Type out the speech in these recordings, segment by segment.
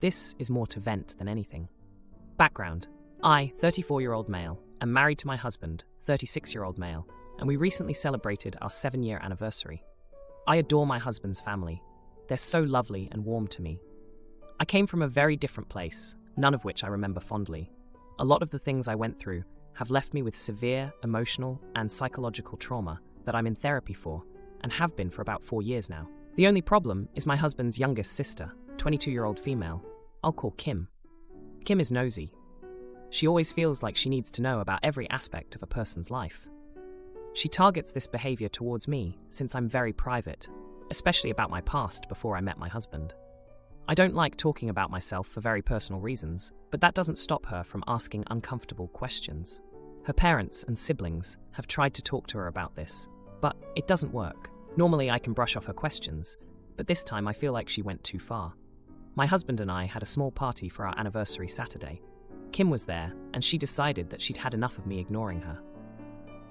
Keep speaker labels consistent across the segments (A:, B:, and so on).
A: This is more to vent than anything. Background. I, 34-year-old male, am married to my husband, 36-year-old male, and we recently celebrated our 7-year anniversary. I adore my husband's family. They're so lovely and warm to me. I came from a very different place, none of which I remember fondly. A lot of the things I went through have left me with severe emotional and psychological trauma that I'm in therapy for, and have been for about 4 years now. The only problem is my husband's youngest sister, 22-year-old female. I'll call Kim. Kim is nosy. She always feels like she needs to know about every aspect of a person's life. She targets this behavior towards me since I'm very private, especially about my past before I met my husband. I don't like talking about myself for very personal reasons, but that doesn't stop her from asking uncomfortable questions. Her parents and siblings have tried to talk to her about this, but it doesn't work. Normally I can brush off her questions, but this time I feel like she went too far. My husband and I had a small party for our anniversary Saturday. Kim was there, and she decided that she'd had enough of me ignoring her.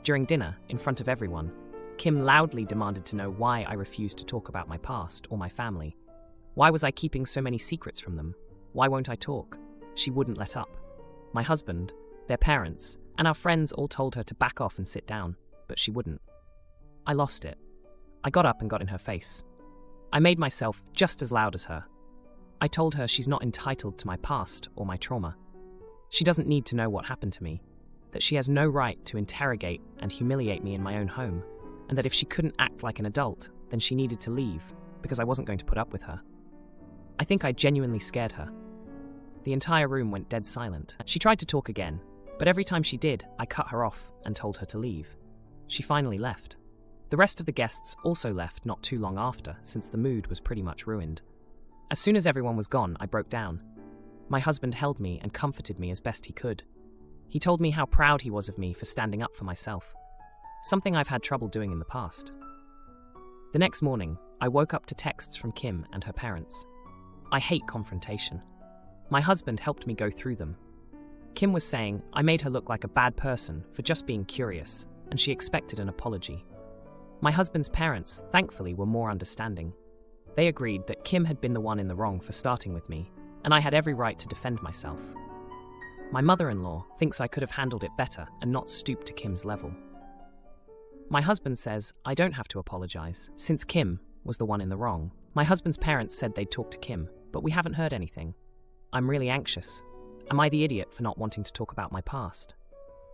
A: During dinner, in front of everyone, Kim loudly demanded to know why I refused to talk about my past or my family. Why was I keeping so many secrets from them? Why won't I talk? She wouldn't let up. My husband, their parents, and our friends all told her to back off and sit down, but she wouldn't. I lost it. I got up and got in her face. I made myself just as loud as her. I told her she's not entitled to my past or my trauma. She doesn't need to know what happened to me, that she has no right to interrogate and humiliate me in my own home, and that if she couldn't act like an adult, then she needed to leave, because I wasn't going to put up with her. I think I genuinely scared her. The entire room went dead silent. She tried to talk again, but every time she did, I cut her off and told her to leave. She finally left. The rest of the guests also left not too long after, since the mood was pretty much ruined. As soon as everyone was gone, I broke down. My husband held me and comforted me as best he could. He told me how proud he was of me for standing up for myself, something I've had trouble doing in the past. The next morning, I woke up to texts from Kim and her parents. I hate confrontation. My husband helped me go through them. Kim was saying I made her look like a bad person for just being curious, and she expected an apology. My husband's parents, thankfully, were more understanding. They agreed that Kim had been the one in the wrong for starting with me, and I had every right to defend myself. My mother-in-law thinks I could have handled it better and not stooped to Kim's level. My husband says I don't have to apologize, since Kim was the one in the wrong. My husband's parents said they'd talk to Kim, but we haven't heard anything. I'm really anxious. Am I the idiot for not wanting to talk about my past?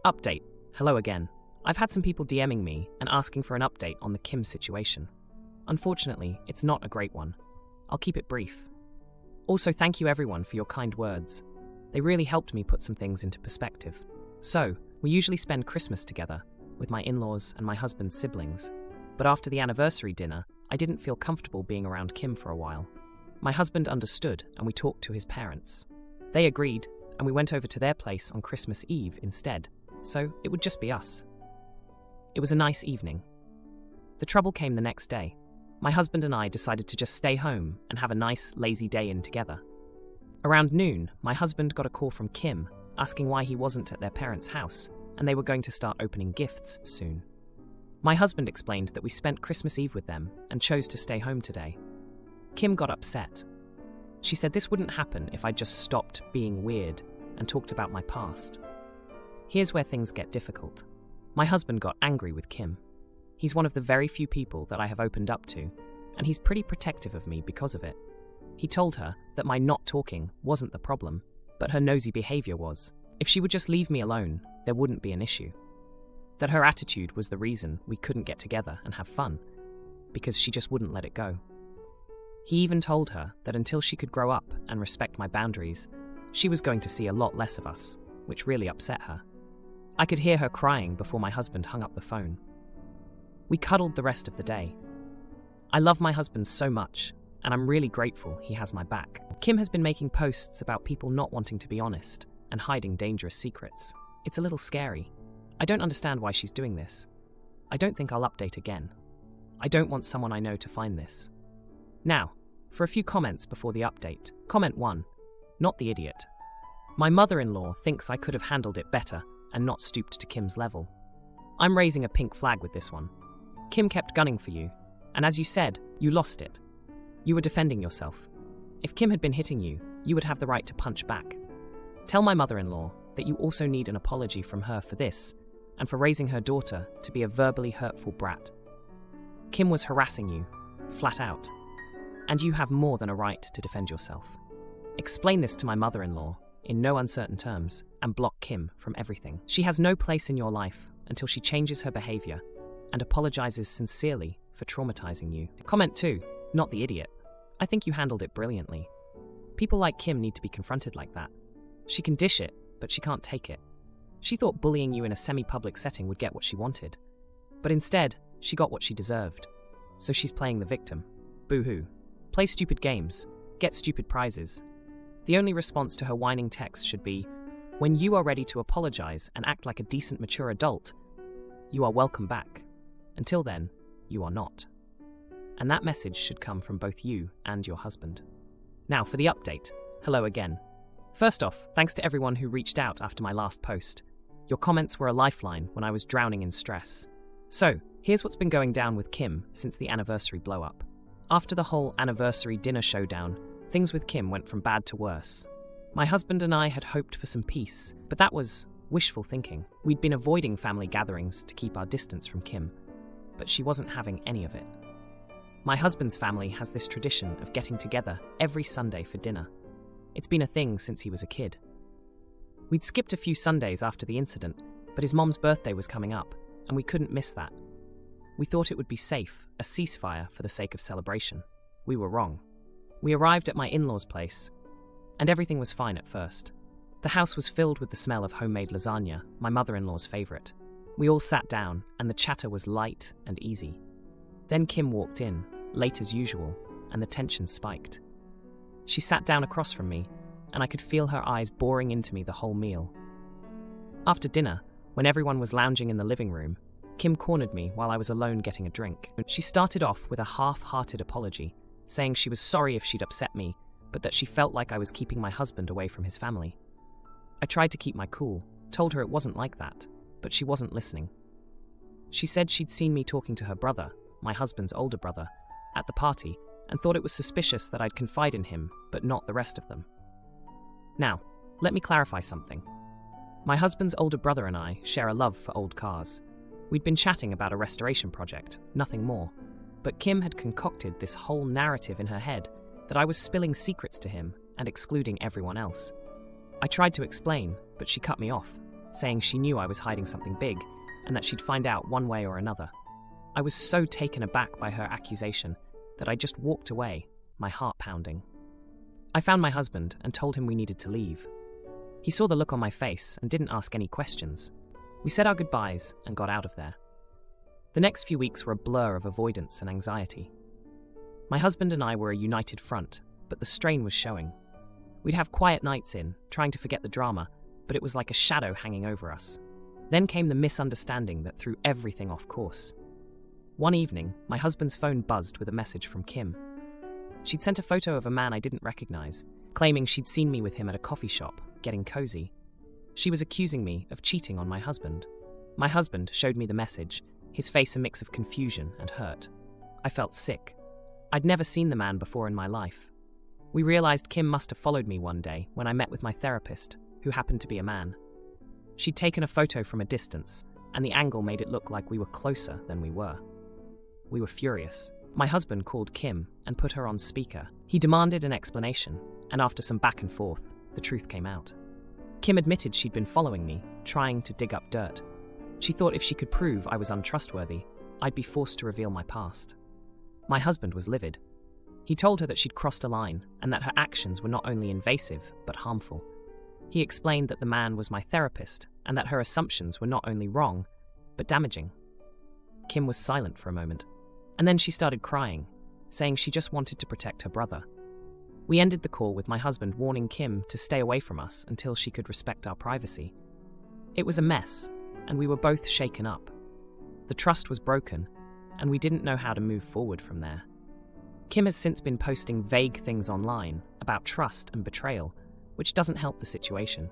A: Update. Hello again. I've had some people DMing me and asking for an update on the Kim situation. Unfortunately, it's not a great one. I'll keep it brief. Also, thank you everyone for your kind words. They really helped me put some things into perspective. So, we usually spend Christmas together, with my in-laws and my husband's siblings. But after the anniversary dinner, I didn't feel comfortable being around Kim for a while. My husband understood, and we talked to his parents. They agreed, and we went over to their place on Christmas Eve instead, so it would just be us. It was a nice evening. The trouble came the next day. My husband and I decided to just stay home and have a nice, lazy day in together. Around noon, my husband got a call from Kim asking why he wasn't at their parents' house, and they were going to start opening gifts soon. My husband explained that we spent Christmas Eve with them and chose to stay home today. Kim got upset. She said this wouldn't happen if I just stopped being weird and talked about my past. Here's where things get difficult. My husband got angry with Kim. He's one of the very few people that I have opened up to, and he's pretty protective of me because of it. He told her that my not talking wasn't the problem, but her nosy behavior was. If she would just leave me alone, there wouldn't be an issue. That her attitude was the reason we couldn't get together and have fun, because she just wouldn't let it go. He even told her that until she could grow up and respect my boundaries, she was going to see a lot less of us, which really upset her. I could hear her crying before my husband hung up the phone. We cuddled the rest of the day. I love my husband so much, and I'm really grateful he has my back. Kim has been making posts about people not wanting to be honest and hiding dangerous secrets. It's a little scary. I don't understand why she's doing this. I don't think I'll update again. I don't want someone I know to find this. Now, for a few comments before the update. Comment 1. Not the idiot. My mother-in-law thinks I could have handled it better and not stooped to Kim's level. I'm raising a pink flag with this one. Kim kept gunning for you, and as you said, you lost it. You were defending yourself. If Kim had been hitting you, you would have the right to punch back. Tell my mother-in-law that you also need an apology from her for this and for raising her daughter to be a verbally hurtful brat. Kim was harassing you, flat out, and you have more than a right to defend yourself. Explain this to my mother-in-law in no uncertain terms and block Kim from everything. She has no place in your life until she changes her behavior and apologizes sincerely for traumatizing you. Comment 2, not the idiot. I think you handled it brilliantly. People like Kim need to be confronted like that. She can dish it, but she can't take it. She thought bullying you in a semi-public setting would get what she wanted. But instead, she got what she deserved. So she's playing the victim. Boo-hoo. Play stupid games. Get stupid prizes. The only response to her whining text should be, when you are ready to apologize and act like a decent, mature adult, you are welcome back. Until then, you are not. And that message should come from both you and your husband. Now for the update. Hello again. First off, thanks to everyone who reached out after my last post. Your comments were a lifeline when I was drowning in stress. So, here's what's been going down with Kim since the anniversary blow-up. After the whole anniversary dinner showdown, things with Kim went from bad to worse. My husband and I had hoped for some peace, but that was wishful thinking. We'd been avoiding family gatherings to keep our distance from Kim, but she wasn't having any of it. My husband's family has this tradition of getting together every Sunday for dinner. It's been a thing since he was a kid. We'd skipped a few Sundays after the incident, but his mom's birthday was coming up, and we couldn't miss that. We thought it would be safe, a ceasefire for the sake of celebration. We were wrong. We arrived at my in-laws' place, and everything was fine at first. The house was filled with the smell of homemade lasagna, my mother-in-law's favorite. We all sat down, and the chatter was light and easy. Then Kim walked in, late as usual, and the tension spiked. She sat down across from me, and I could feel her eyes boring into me the whole meal. After dinner, when everyone was lounging in the living room, Kim cornered me while I was alone getting a drink. She started off with a half-hearted apology, saying she was sorry if she'd upset me, but that she felt like I was keeping my husband away from his family. I tried to keep my cool, told her it wasn't like that, but she wasn't listening. She said she'd seen me talking to her brother, my husband's older brother, at the party, and thought it was suspicious that I'd confide in him, but not the rest of them. Now, let me clarify something. My husband's older brother and I share a love for old cars. We'd been chatting about a restoration project, nothing more, but Kim had concocted this whole narrative in her head that I was spilling secrets to him and excluding everyone else. I tried to explain, but she cut me off, saying she knew I was hiding something big and that she'd find out one way or another. I was so taken aback by her accusation that I just walked away, my heart pounding. I found my husband and told him we needed to leave. He saw the look on my face and didn't ask any questions. We said our goodbyes and got out of there. The next few weeks were a blur of avoidance and anxiety. My husband and I were a united front, but the strain was showing. We'd have quiet nights in, trying to forget the drama, but it was like a shadow hanging over us. Then came the misunderstanding that threw everything off course. One evening, my husband's phone buzzed with a message from Kim. She'd sent a photo of a man I didn't recognize, claiming she'd seen me with him at a coffee shop, getting cozy. She was accusing me of cheating on my husband. My husband showed me the message, his face a mix of confusion and hurt. I felt sick. I'd never seen the man before in my life. We realized Kim must have followed me one day when I met with my therapist, who happened to be a man. She'd taken a photo from a distance, and the angle made it look like we were closer than we were. We were furious. My husband called Kim and put her on speaker. He demanded an explanation, and after some back and forth, the truth came out. Kim admitted she'd been following me, trying to dig up dirt. She thought if she could prove I was untrustworthy, I'd be forced to reveal my past. My husband was livid. He told her that she'd crossed a line and that her actions were not only invasive, but harmful. He explained that the man was my therapist and that her assumptions were not only wrong, but damaging. Kim was silent for a moment, and then she started crying, saying she just wanted to protect her brother. We ended the call with my husband warning Kim to stay away from us until she could respect our privacy. It was a mess, and we were both shaken up. The trust was broken, and we didn't know how to move forward from there. Kim has since been posting vague things online about trust and betrayal, which doesn't help the situation.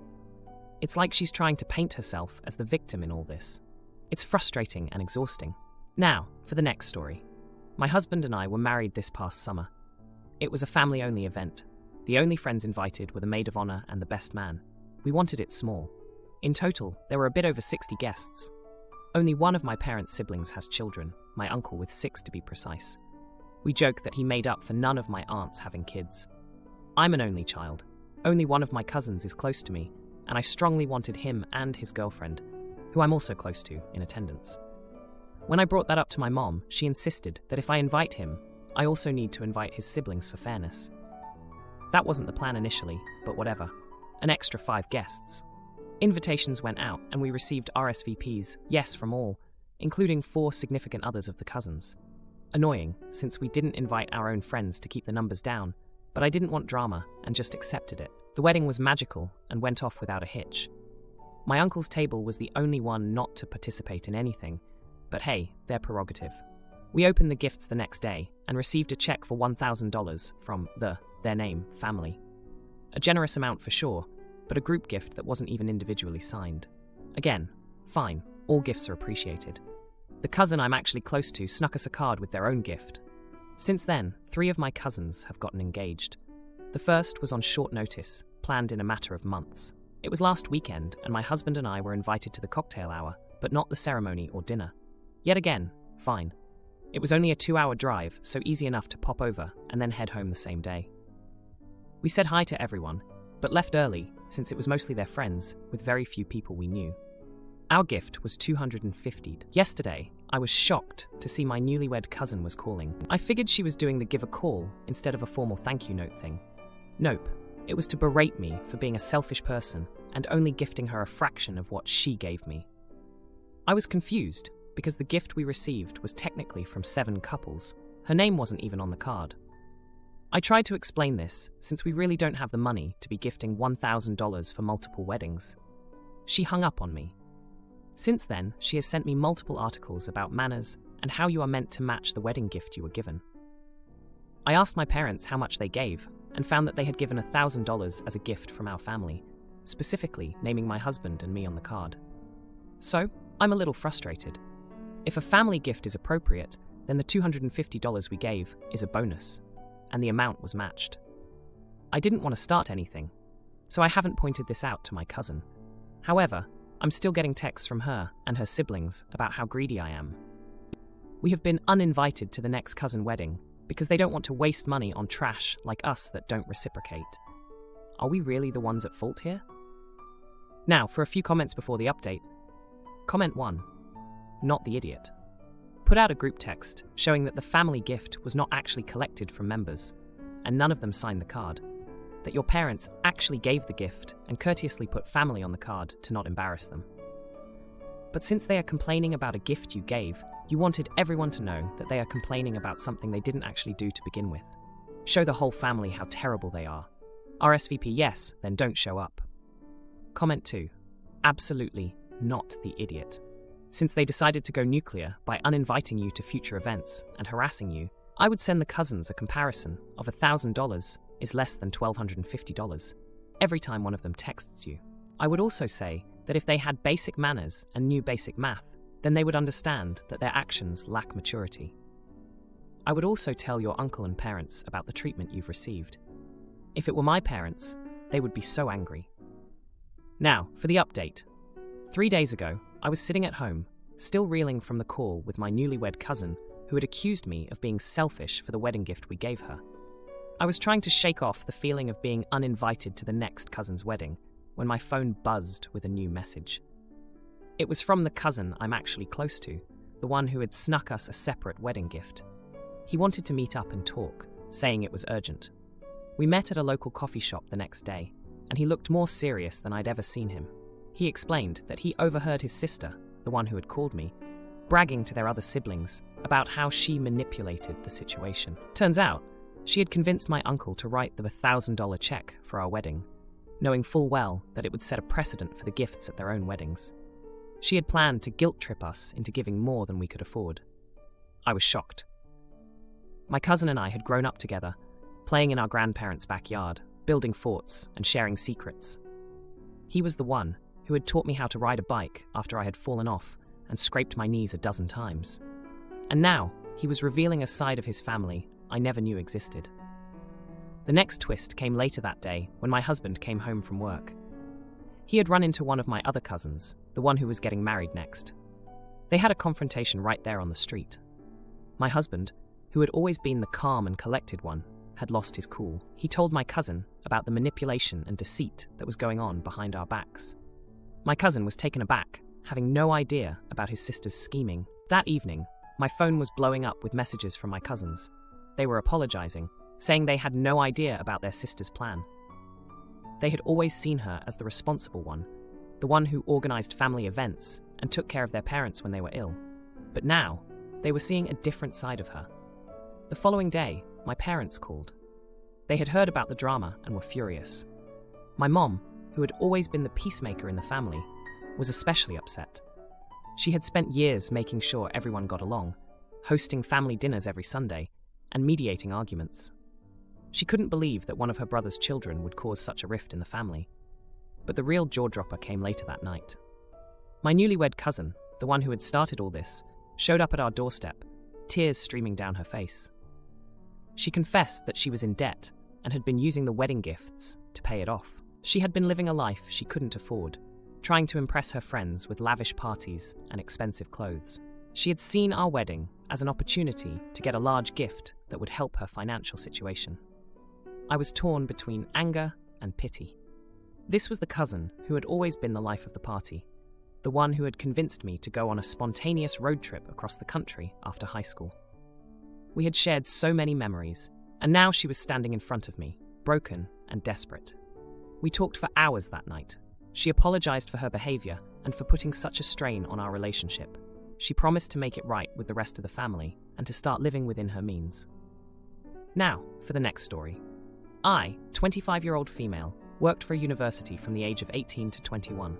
A: It's like she's trying to paint herself as the victim in all this. It's frustrating and exhausting. Now, for the next story. My husband and I were married this past summer. It was a family-only event. The only friends invited were the maid of honor and the best man. We wanted it small. In total, there were a bit over 60 guests. Only one of my parents' siblings has children, my uncle with 6 to be precise. We joke that he made up for none of my aunts having kids. I'm an only child. Only one of my cousins is close to me, and I strongly wanted him and his girlfriend, who I'm also close to, in attendance. When I brought that up to my mom, she insisted that if I invite him, I also need to invite his siblings for fairness. That wasn't the plan initially, but whatever. An extra 5 guests. Invitations went out, and we received RSVPs, yes from all, including 4 significant others of the cousins. Annoying, since we didn't invite our own friends to keep the numbers down, but I didn't want drama and just accepted it. The wedding was magical and went off without a hitch. My uncle's table was the only one not to participate in anything, but hey, their prerogative. We opened the gifts the next day and received a check for $1,000 from their name, family. A generous amount for sure, but a group gift that wasn't even individually signed. Again, fine, all gifts are appreciated. The cousin I'm actually close to snuck us a card with their own gift. Since then, 3 of my cousins have gotten engaged. The first was on short notice, planned in a matter of months. It was last weekend, and my husband and I were invited to the cocktail hour, but not the ceremony or dinner. Yet again, fine. It was only a 2-hour drive, so easy enough to pop over and then head home the same day. We said hi to everyone, but left early since it was mostly their friends, with very few people we knew. Our gift was $250. Yesterday, I was shocked to see my newlywed cousin was calling. I figured she was doing the give a call instead of a formal thank you note thing. Nope, it was to berate me for being a selfish person and only gifting her a fraction of what she gave me. I was confused because the gift we received was technically from 7 couples. Her name wasn't even on the card. I tried to explain this since we really don't have the money to be gifting $1,000 for multiple weddings. She hung up on me. Since then, she has sent me multiple articles about manners and how you are meant to match the wedding gift you were given. I asked my parents how much they gave and found that they had given $1,000 as a gift from our family, specifically naming my husband and me on the card. So, I'm a little frustrated. If a family gift is appropriate, then the $250 we gave is a bonus, and the amount was matched. I didn't want to start anything, so I haven't pointed this out to my cousin. However, I'm still getting texts from her and her siblings about how greedy I am. We have been uninvited to the next cousin wedding because they don't want to waste money on trash like us that don't reciprocate. Are we really the ones at fault here? Now, for a few comments before the update. Comment 1. Not the idiot. Put out a group text showing that the family gift was not actually collected from members, and none of them signed the card. That your parents actually gave the gift and courteously put family on the card to not embarrass them. But since they are complaining about a gift you gave, you wanted everyone to know that they are complaining about something they didn't actually do to begin with. Show the whole family how terrible they are. RSVP yes, then don't show up. Comment 2. Absolutely not the idiot. Since they decided to go nuclear by uninviting you to future events and harassing you, I would send the cousins a comparison of $1,000 is less than $1,250 every time one of them texts you. I would also say that if they had basic manners and knew basic math, then they would understand that their actions lack maturity. I would also tell your uncle and parents about the treatment you've received. If it were my parents, they would be so angry. Now, for the update. 3 days ago, I was sitting at home, still reeling from the call with my newlywed cousin who had accused me of being selfish for the wedding gift we gave her. I was trying to shake off the feeling of being uninvited to the next cousin's wedding when my phone buzzed with a new message. It was from the cousin I'm actually close to, the one who had snuck us a separate wedding gift. He wanted to meet up and talk, saying it was urgent. We met at a local coffee shop the next day, and he looked more serious than I'd ever seen him. He explained that he overheard his sister, the one who had called me, bragging to their other siblings about how she manipulated the situation. Turns out, she had convinced my uncle to write the $1,000 check for our wedding, knowing full well that it would set a precedent for the gifts at their own weddings. She had planned to guilt-trip us into giving more than we could afford. I was shocked. My cousin and I had grown up together, playing in our grandparents' backyard, building forts and sharing secrets. He was the one who had taught me how to ride a bike after I had fallen off and scraped my knees a dozen times. And now, he was revealing a side of his family I never knew existed. The next twist came later that day when my husband came home from work. He had run into one of my other cousins, the one who was getting married next. They had a confrontation right there on the street. My husband, who had always been the calm and collected one, had lost his cool. He told my cousin about the manipulation and deceit that was going on behind our backs. My cousin was taken aback, having no idea about his sister's scheming. That evening, my phone was blowing up with messages from my cousins. They were apologizing, saying they had no idea about their sister's plan. They had always seen her as the responsible one, the one who organized family events and took care of their parents when they were ill. But now, they were seeing a different side of her. The following day, my parents called. They had heard about the drama and were furious. My mom, who had always been the peacemaker in the family, was especially upset. She had spent years making sure everyone got along, hosting family dinners every Sunday, and mediating arguments. She couldn't believe that one of her brother's children would cause such a rift in the family. But the real jaw-dropper came later that night. My newlywed cousin, the one who had started all this, showed up at our doorstep, tears streaming down her face. She confessed that she was in debt and had been using the wedding gifts to pay it off. She had been living a life she couldn't afford, trying to impress her friends with lavish parties and expensive clothes. She had seen our wedding as an opportunity to get a large gift that would help her financial situation. I was torn between anger and pity. This was the cousin who had always been the life of the party, the one who had convinced me to go on a spontaneous road trip across the country after high school. We had shared so many memories, and now she was standing in front of me, broken and desperate. We talked for hours that night. She apologized for her behavior and for putting such a strain on our relationship. She promised to make it right with the rest of the family and to start living within her means. Now, for the next story. I, 25-year-old female, worked for a university from the age of 18 to 21.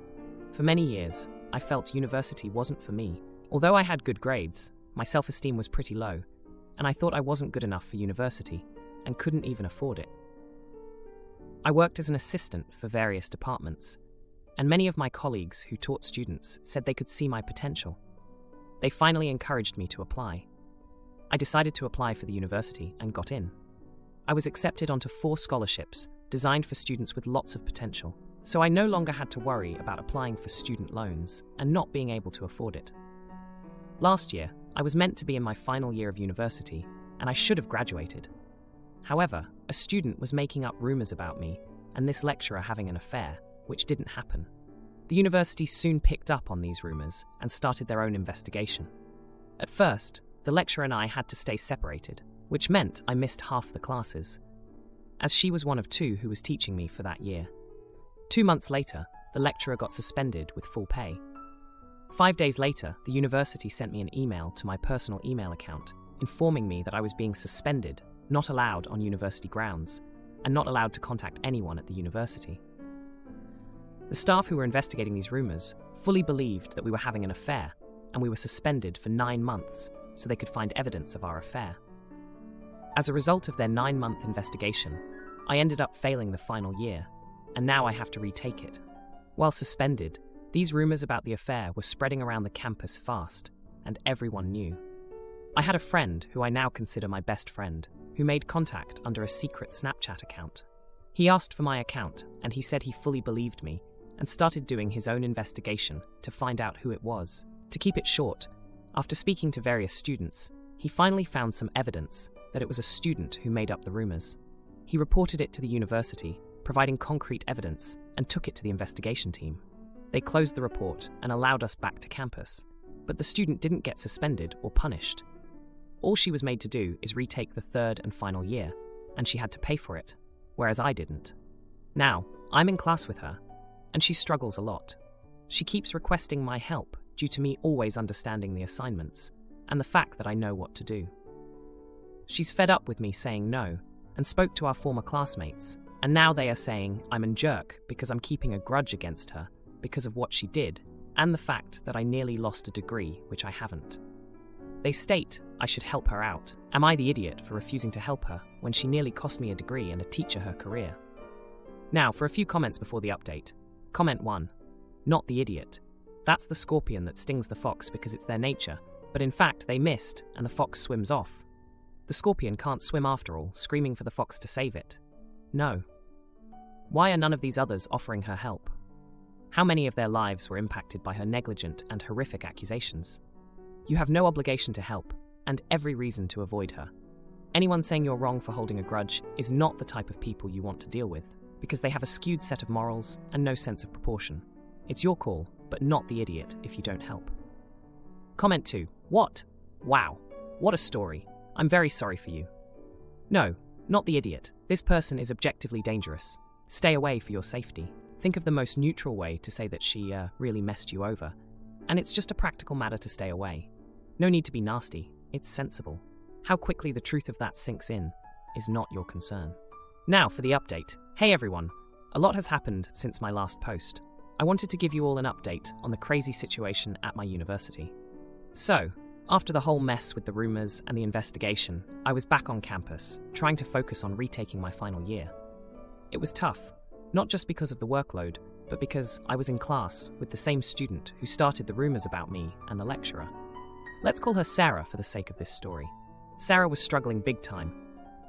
A: For many years, I felt university wasn't for me. Although I had good grades, my self-esteem was pretty low, and I thought I wasn't good enough for university and couldn't even afford it. I worked as an assistant for various departments, and many of my colleagues who taught students said they could see my potential. They finally encouraged me to apply. I decided to apply for the university and got in. I was accepted onto 4 scholarships designed for students with lots of potential, so I no longer had to worry about applying for student loans and not being able to afford it. Last year, I was meant to be in my final year of university, and I should have graduated. However, a student was making up rumors about me and this lecturer having an affair, which didn't happen. The university soon picked up on these rumors and started their own investigation. At first, the lecturer and I had to stay separated, which meant I missed half the classes, as she was one of 2 who was teaching me for that year. 2 months later, the lecturer got suspended with full pay. 5 days later, the university sent me an email to my personal email account, informing me that I was being suspended, not allowed on university grounds, and not allowed to contact anyone at the university. The staff who were investigating these rumors fully believed that we were having an affair, and we were suspended for 9 months so they could find evidence of our affair. As a result of their 9-month investigation, I ended up failing the final year, and now I have to retake it. While suspended, these rumors about the affair were spreading around the campus fast, and everyone knew. I had a friend who I now consider my best friend, who made contact under a secret Snapchat account. He asked for my account, and he said he fully believed me, and started doing his own investigation to find out who it was. To keep it short, after speaking to various students, he finally found some evidence that it was a student who made up the rumors. He reported it to the university, providing concrete evidence, and took it to the investigation team. They closed the report and allowed us back to campus, but the student didn't get suspended or punished. All she was made to do is retake the 3rd and final year, and she had to pay for it, whereas I didn't. Now, I'm in class with her, and she struggles a lot. She keeps requesting my help due to me always understanding the assignments, and the fact that I know what to do. She's fed up with me saying no, and spoke to our former classmates, and now they are saying I'm a jerk because I'm keeping a grudge against her because of what she did, and the fact that I nearly lost a degree, which I haven't. They state I should help her out. Am I the idiot for refusing to help her when she nearly cost me a degree and a teacher her career? Now, for a few comments before the update. Comment 1. Not the idiot. That's the scorpion that stings the fox because it's their nature, but in fact they missed and the fox swims off. The scorpion can't swim after all, screaming for the fox to save it. No. Why are none of these others offering her help? How many of their lives were impacted by her negligent and horrific accusations? You have no obligation to help, and every reason to avoid her. Anyone saying you're wrong for holding a grudge is not the type of people you want to deal with, because they have a skewed set of morals and no sense of proportion. It's your call, but not the idiot if you don't help. Comment 2. What? Wow. What a story. I'm very sorry for you. No, not the idiot. This person is objectively dangerous. Stay away for your safety. Think of the most neutral way to say that she really messed you over. And it's just a practical matter to stay away. No need to be nasty. It's sensible. How quickly the truth of that sinks in is not your concern. Now for the update. Hey everyone. A lot has happened since my last post. I wanted to give you all an update on the crazy situation at my university. So, after the whole mess with the rumors and the investigation, I was back on campus, trying to focus on retaking my final year. It was tough, not just because of the workload, but because I was in class with the same student who started the rumors about me and the lecturer. Let's call her Sarah for the sake of this story. Sarah was struggling big time.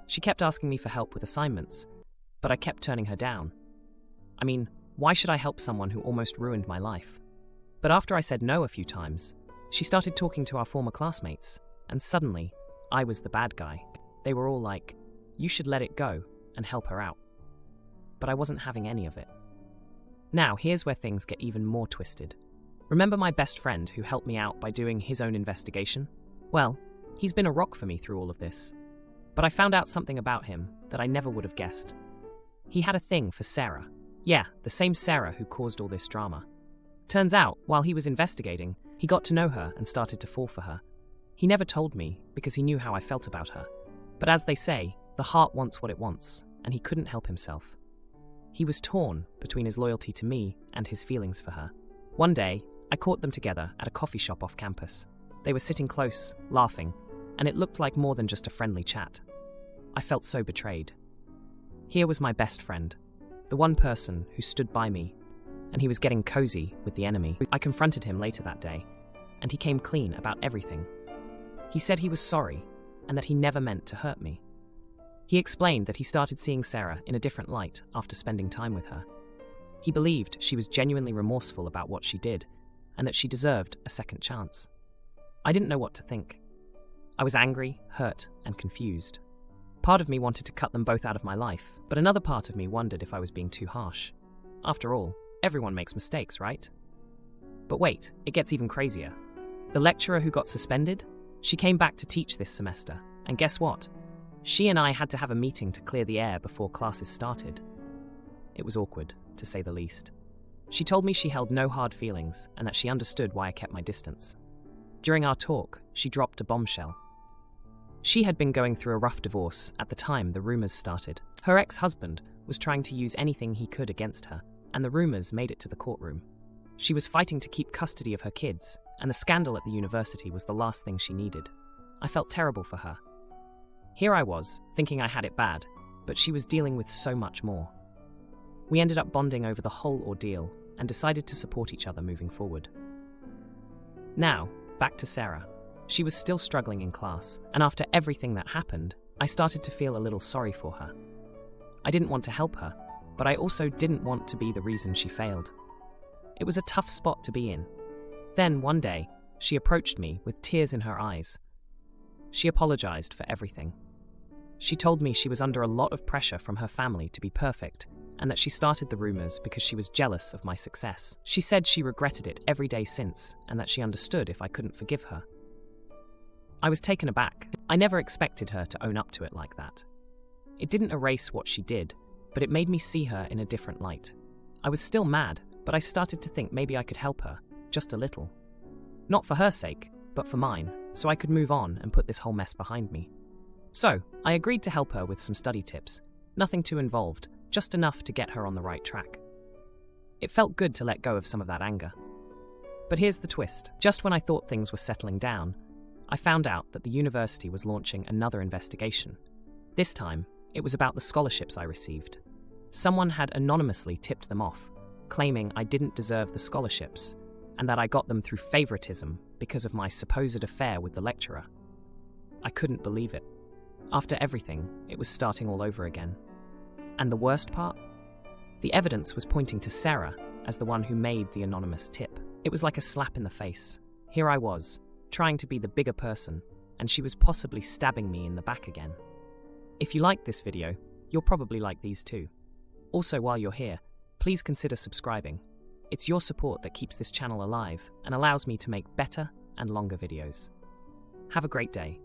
A: She kept asking me for help with assignments, but I kept turning her down. I mean, why should I help someone who almost ruined my life? But after I said no a few times, she started talking to our former classmates, and suddenly, I was the bad guy. They were all like, you should let it go and help her out. But I wasn't having any of it. Now, here's where things get even more twisted. Remember my best friend who helped me out by doing his own investigation? Well, he's been a rock for me through all of this. But I found out something about him that I never would have guessed. He had a thing for Sarah. Yeah, the same Sarah who caused all this drama. Turns out, while he was investigating, he got to know her and started to fall for her. He never told me because he knew how I felt about her. But as they say, the heart wants what it wants, and he couldn't help himself. He was torn between his loyalty to me and his feelings for her. One day, I caught them together at a coffee shop off campus. They were sitting close, laughing, and it looked like more than just a friendly chat. I felt so betrayed. Here was my best friend, the one person who stood by me, and he was getting cozy with the enemy. I confronted him later that day, and he came clean about everything. He said he was sorry, and that he never meant to hurt me. He explained that he started seeing Sarah in a different light after spending time with her. He believed she was genuinely remorseful about what she did, and that she deserved a second chance. I didn't know what to think. I was angry, hurt, and confused. Part of me wanted to cut them both out of my life, but another part of me wondered if I was being too harsh. After all, everyone makes mistakes, right? But wait, it gets even crazier. The lecturer who got suspended? She came back to teach this semester, and guess what? She and I had to have a meeting to clear the air before classes started. It was awkward, to say the least. She told me she held no hard feelings and that she understood why I kept my distance. During our talk, she dropped a bombshell. She had been going through a rough divorce at the time the rumors started. Her ex-husband was trying to use anything he could against her, and the rumors made it to the courtroom. She was fighting to keep custody of her kids, and the scandal at the university was the last thing she needed. I felt terrible for her. Here I was, thinking I had it bad, but she was dealing with so much more. We ended up bonding over the whole ordeal and decided to support each other moving forward. Now, back to Sarah. She was still struggling in class, and after everything that happened, I started to feel a little sorry for her. I didn't want to help her, but I also didn't want to be the reason she failed. It was a tough spot to be in. Then, one day, she approached me with tears in her eyes. She apologized for everything. She told me she was under a lot of pressure from her family to be perfect, and that she started the rumors because she was jealous of my success. She said she regretted it every day since, and that she understood if I couldn't forgive her. I was taken aback. I never expected her to own up to it like that. It didn't erase what she did, but it made me see her in a different light. I was still mad, but I started to think maybe I could help her, just a little. Not for her sake, but for mine, so I could move on and put this whole mess behind me. So, I agreed to help her with some study tips, nothing too involved, just enough to get her on the right track. It felt good to let go of some of that anger. But here's the twist. Just when I thought things were settling down, I found out that the university was launching another investigation. This time, it was about the scholarships I received. Someone had anonymously tipped them off, claiming I didn't deserve the scholarships, and that I got them through favoritism because of my supposed affair with the lecturer. I couldn't believe it. After everything, it was starting all over again. And the worst part? The evidence was pointing to Sarah as the one who made the anonymous tip. It was like a slap in the face. Here I was, trying to be the bigger person, and she was possibly stabbing me in the back again. If you liked this video, you'll probably like these too. Also, while you're here, please consider subscribing. It's your support that keeps this channel alive and allows me to make better and longer videos. Have a great day.